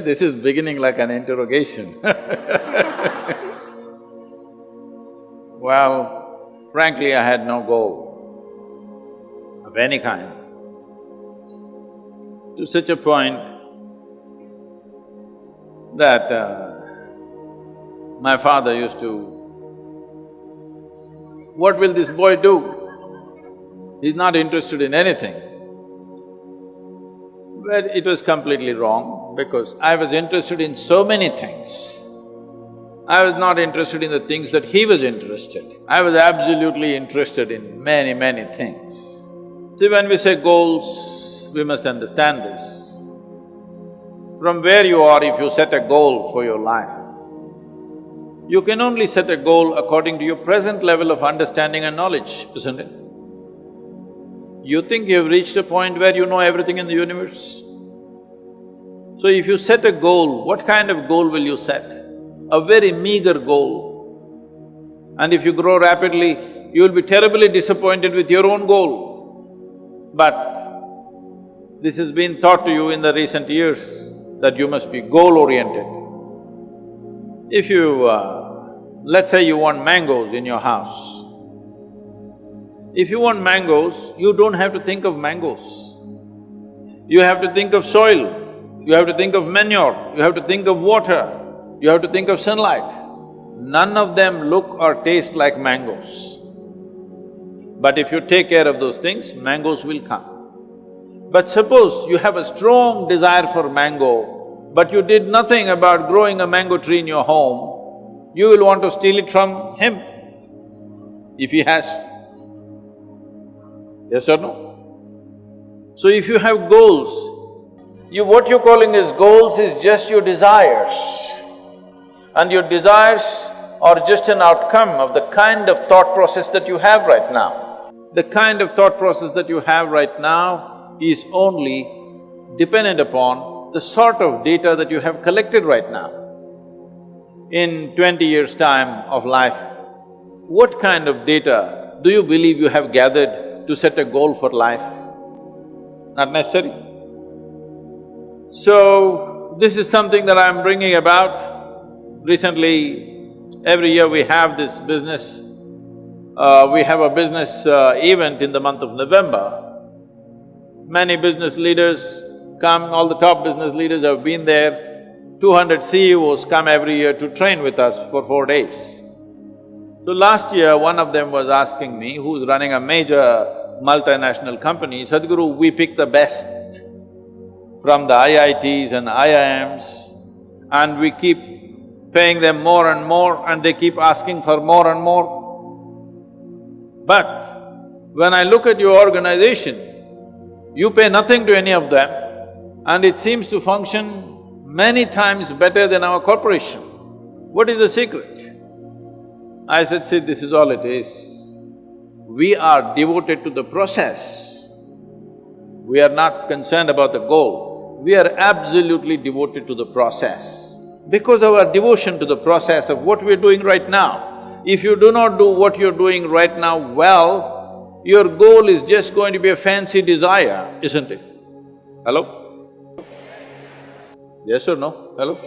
This is beginning like an interrogation. Well, frankly, I had no goal of any kind, to such a point that my father used to, "What will this boy do? He's not interested in anything." But it was completely wrong because I was interested in so many things. I was not interested in the things that he was interested. I was absolutely interested in many, many things. See, when we say goals, we must understand this. From where you are, if you set a goal for your life, you can only set a goal according to your present level of understanding and knowledge, isn't it? You think you've reached a point where you know everything in the universe? So if you set a goal, what kind of goal will you set? A very meager goal. And if you grow rapidly, you will be terribly disappointed with your own goal. But this has been taught to you in the recent years that you must be goal-oriented. If you… let's say you want mangoes in your house. If you want mangoes, you don't have to think of mangoes. You have to think of soil, you have to think of manure, you have to think of water, you have to think of sunlight. None of them look or taste like mangoes. But if you take care of those things, mangoes will come. But suppose you have a strong desire for mango, but you did nothing about growing a mango tree in your home, you will want to steal it from him, if he has. Yes or no? So if you have goals, what you're calling as goals is just your desires. And your desires are just an outcome of the kind of thought process that you have right now. The kind of thought process that you have right now is only dependent upon the sort of data that you have collected right now. In 20 years' time of life, what kind of data do you believe you have gathered to set a goal for life? Not necessary. So, this is something that I'm bringing about. Recently, every year we have this business, we have a business event in the month of November. Many business leaders come, all the top business leaders have been there. 200 CEOs come every year to train with us for 4 days. So last year, one of them was asking me, who's running a major multinational company, "Sadhguru, we pick the best from the IITs and IIMs and we keep paying them more and they keep asking for more and more. But when I look at your organization, you pay nothing to any of them and it seems to function many times better than our corporation. What is the secret?" I said, "See, this is all it is. We are devoted to the process. We are not concerned about the goal. We are absolutely devoted to the process. Because of our devotion to the process of what we're doing right now, if you do not do what you're doing right now well, your goal is just going to be a fancy desire, isn't it? Hello? Yes or no? Hello?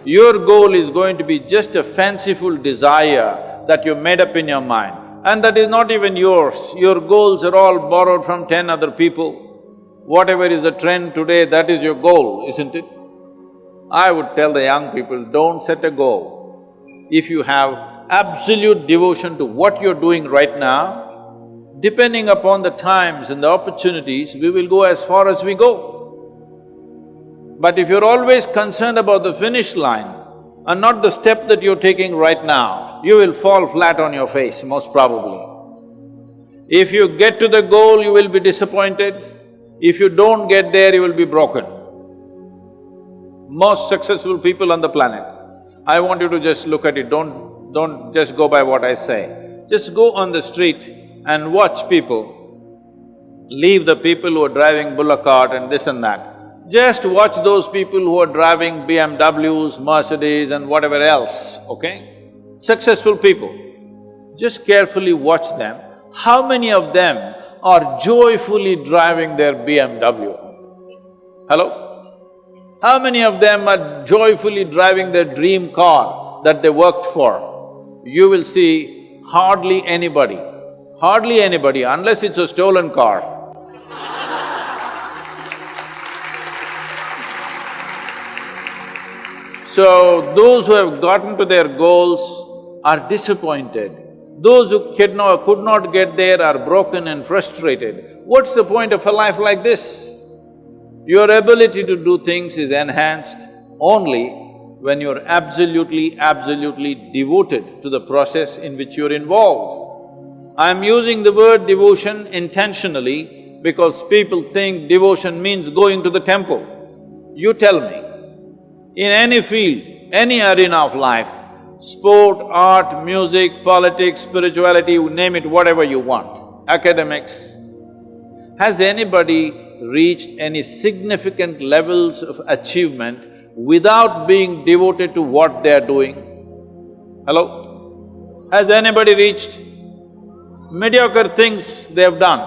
Your goal is going to be just a fanciful desire that you made up in your mind, and that is not even yours. Your goals are all borrowed from 10 other people. Whatever is the trend today, that is your goal, isn't it? I would tell the young people, don't set a goal. If you have absolute devotion to what you're doing right now, depending upon the times and the opportunities, we will go as far as we go. But if you're always concerned about the finish line and not the step that you're taking right now, you will fall flat on your face, most probably. If you get to the goal, you will be disappointed. If you don't get there, you will be broken. Most successful people on the planet, I want you to just look at it, don't just go by what I say. Just go on the street and watch people. Leave the people who are driving bullock cart and this and that. Just watch those people who are driving BMWs, Mercedes and whatever else, okay? Successful people. Just carefully watch them. How many of them are joyfully driving their BMW? Hello? How many of them are joyfully driving their dream car that they worked for? You will see hardly anybody, unless it's a stolen car. So, those who have gotten to their goals are disappointed. Those who could not get there are broken and frustrated. What's the point of a life like this? Your ability to do things is enhanced only when you're absolutely devoted to the process in which you're involved. I'm using the word devotion intentionally because people think devotion means going to the temple. You tell me, in any field, any arena of life, sport, art, music, politics, spirituality, you name it, whatever you want, academics, has anybody reached any significant levels of achievement without being devoted to what they are doing? Hello? Has anybody reached mediocre things they have done?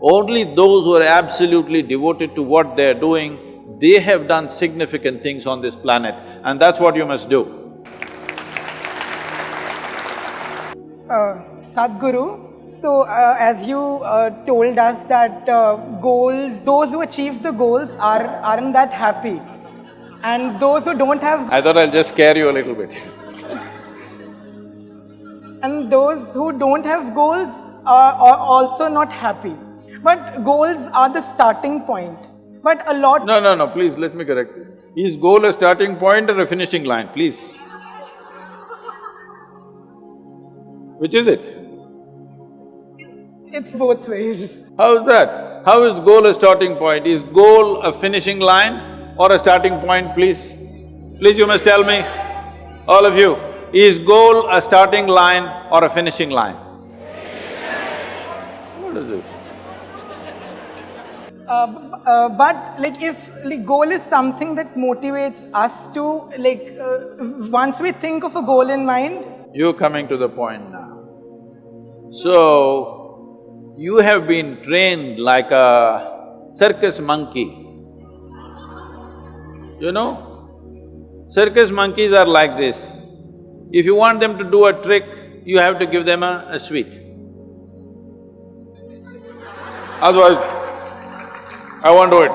Only those who are absolutely devoted to what they are doing, they have done significant things on this planet, and that's what you must do. Sadhguru, so as you told us that goals, those who achieve the goals aren't that happy, and those who don't have… I thought I'll just scare you a little bit. And those who don't have goals are also not happy. But goals are the starting point. But a lot… No, please let me correct this. Is goal a starting point or a finishing line, please? Which is it? It's both ways. How is that? How is goal a starting point? Is goal a finishing line or a starting point, please? Please, you must tell me, all of you, is goal a starting line or a finishing line? What is this? But like if goal is something that motivates us to once we think of a goal in mind… You're coming to the point now. So, you have been trained like a circus monkey. You know, circus monkeys are like this. If you want them to do a trick, you have to give them a sweet. Otherwise, I won't do it.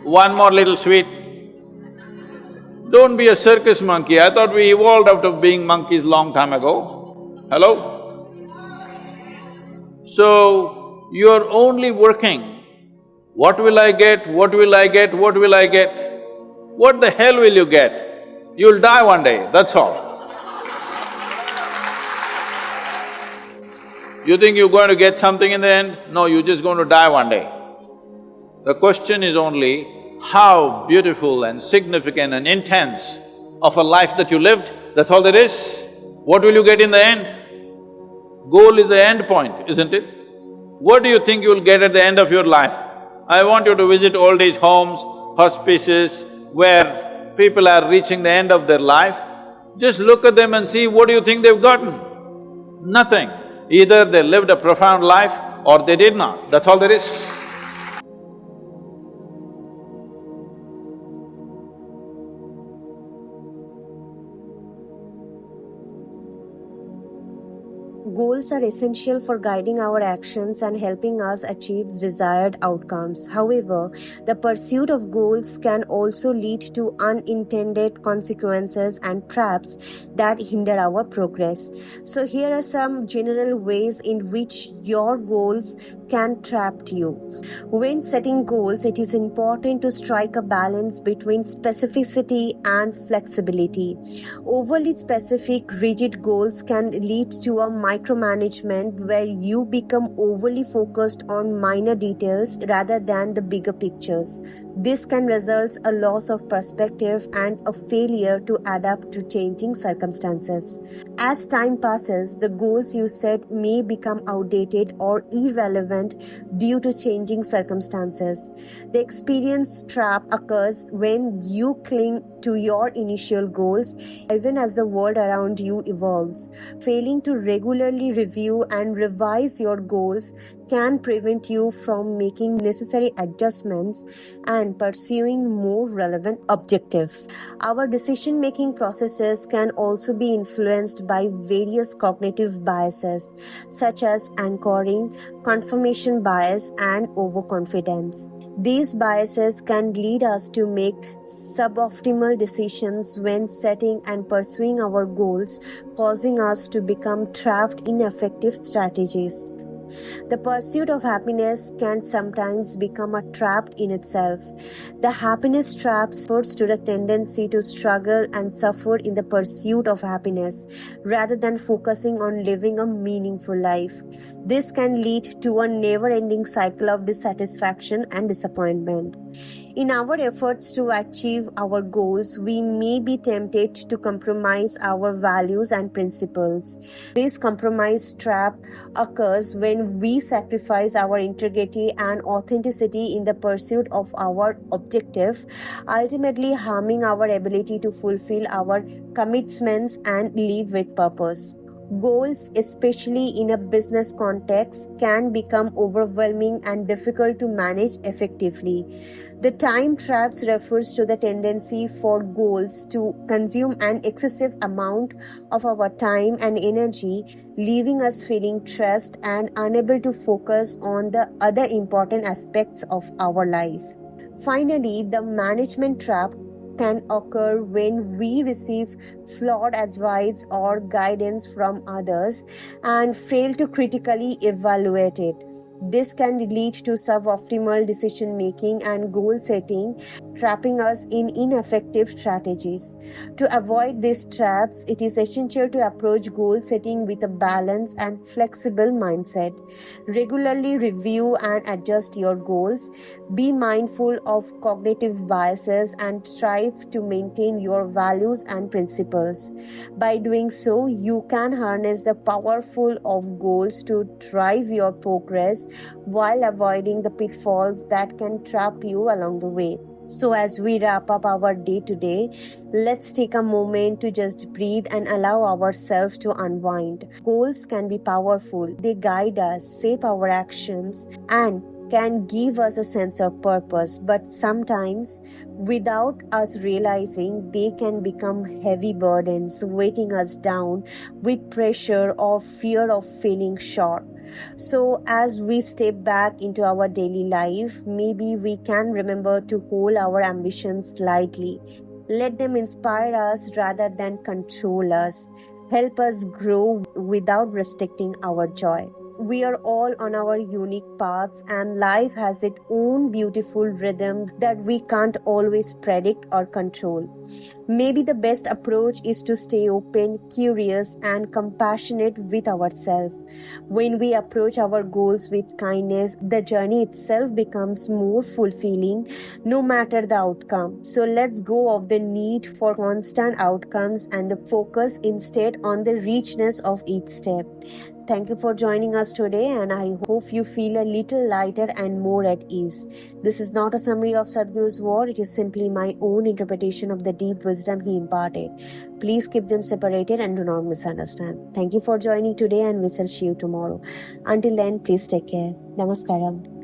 One more little sweet. Don't be a circus monkey. I thought we evolved out of being monkeys long time ago. Hello? So, you're only working. What will I get? What will I get? What will I get? What the hell will you get? You'll die one day, that's all. You think you're going to get something in the end? No, you're just going to die one day. The question is only how beautiful and significant and intense of a life that you lived, that's all there is. What will you get in the end? Goal is the end point, isn't it? What do you think you will get at the end of your life? I want you to visit old age homes, hospices, where people are reaching the end of their life. Just look at them and see what do you think they've gotten? Nothing. Either they lived a profound life or they did not, that's all there is. Goals are essential for guiding our actions and helping us achieve desired outcomes. However, the pursuit of goals can also lead to unintended consequences and traps that hinder our progress. So here are some general ways in which your goals can trap you. When setting goals, it is important to strike a balance between specificity and flexibility. Overly specific, rigid goals can lead to a micromanagement where you become overly focused on minor details rather than the bigger pictures. This can result in a loss of perspective and a failure to adapt to changing circumstances. As time passes, the goals you set may become outdated or irrelevant due to changing circumstances. The experience trap occurs when you cling to your initial goals, even as the world around you evolves. Failing to regularly review and revise your goals can prevent you from making necessary adjustments and and pursuing more relevant objectives. Our decision-making processes can also be influenced by various cognitive biases such as anchoring, confirmation bias, and overconfidence. These biases can lead us to make suboptimal decisions when setting and pursuing our goals, causing us to become trapped in ineffective strategies. The pursuit of happiness can sometimes become a trap in itself. The happiness trap refers to the tendency to struggle and suffer in the pursuit of happiness rather than focusing on living a meaningful life. This can lead to a never-ending cycle of dissatisfaction and disappointment. In our efforts to achieve our goals, we may be tempted to compromise our values and principles. This compromise trap occurs when we sacrifice our integrity and authenticity in the pursuit of our objective, ultimately harming our ability to fulfill our commitments and live with purpose. Goals, especially in a business context, can become overwhelming and difficult to manage effectively. The time traps refers to the tendency for goals to consume an excessive amount of our time and energy, leaving us feeling stressed and unable to focus on the other important aspects of our life. Finally, the management trap can occur when we receive flawed advice or guidance from others and fail to critically evaluate it. This can lead to suboptimal decision making and goal setting, trapping us in ineffective strategies. To avoid these traps, it is essential to approach goal setting with a balanced and flexible mindset. Regularly review and adjust your goals. Be mindful of cognitive biases and strive to maintain your values and principles. By doing so, you can harness the powerful of goals to drive your progress while avoiding the pitfalls that can trap you along the way. So as we wrap up our day today, let's take a moment to just breathe and allow ourselves to unwind. Goals can be powerful. They guide us, shape our actions, and can give us a sense of purpose. But sometimes, without us realizing, they can become heavy burdens, weighting us down with pressure or fear of feeling short. So as we step back into our daily life, maybe we can remember to hold our ambitions lightly. Let them inspire us rather than control us. Help us grow without restricting our joy. We are all on our unique paths, and life has its own beautiful rhythm that we can't always predict or control. Maybe the best approach is to stay open, curious, and compassionate with ourselves. When we approach our goals with kindness, the journey itself becomes more fulfilling, no matter the outcome. So let's go of the need for constant outcomes and the focus instead on the richness of each step. Thank you for joining us today, and I hope you feel a little lighter and more at ease. This is not a summary of Sadhguru's word, it is simply my own interpretation of the deep wisdom he imparted. Please keep them separated and do not misunderstand. Thank you for joining today, and we shall see you tomorrow. Until then, please take care. Namaskaram.